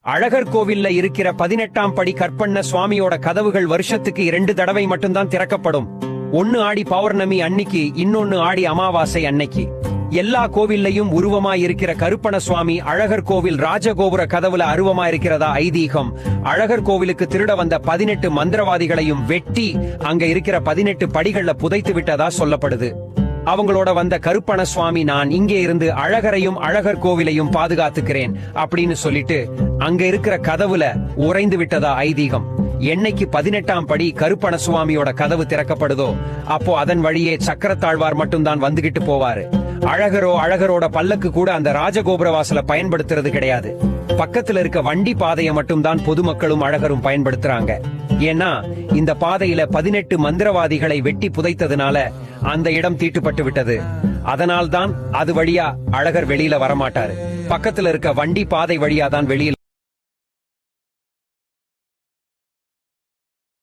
அழகர் கோவில்ல இருக்கிற 18ஆம் படி கற்பண்ண சுவாமியோட கதவுகள் வருஷத்துக்கு 2 தடவை மட்டும்தான் திறக்கப்படும். ஒன்னு ஆடி பௌர்ணமி அன்னைக்கு, இன்னொன்னு ஆடி அமாவாசை அன்னைக்கு. எல்லா கோவில்லையும் உருவமா இருக்கிற கருப்பண சுவாமி அழகர் கோவில் ராஜகோபுர கதவுல அருவமா இருக்கிறதா ஐதீகம். அழகர் கோவிலுக்கு திருட வந்த 18 மந்திரவாதிகளையும் வெட்டி அங்க இருக்கிற 18 படிகள்ல புதைத்து விட்டதா சொல்லப்படுது. அவங்களோட வந்த கருப்பண சுவாமி, நான் இங்கே இருந்து அழகரையும் அழகர் கோவிலையும் பாதுகாத்துக்கிறேன் அப்படின்னு சொல்லிட்டு அங்க இருக்கிற கதவுல உறைந்து விட்டதா ஐதீகம். என்னைக்கு 18ஆம் படி கருப்பண சுவாமியோட கதவு திறக்கப்படுதோ அப்போ அதன் வழியே சக்கரத்தாழ்வார் மட்டும்தான் வந்துகிட்டு போவாரு. அழகரோட பல்லக்கு கூட அந்த ராஜகோபுர வாசல பயன்படுத்துறது கிடையாது. பக்கத்துல இருக்க வண்டி பாதையை மட்டும்தான் பொதுமக்களும் அழகரும் பயன்படுத்துறாங்க. ஏன்னா இந்த பாதையில 18 மந்திரவாதிகளை வெட்டி புதைத்ததுனால அந்த இடம் தீட்டுப்பட்டு விட்டது. அதனால்தான் அது வழியா அழகர் வெளியில வரமாட்டாரு. பக்கத்துல இருக்க வண்டி பாதை வழியாதான் வெளியில்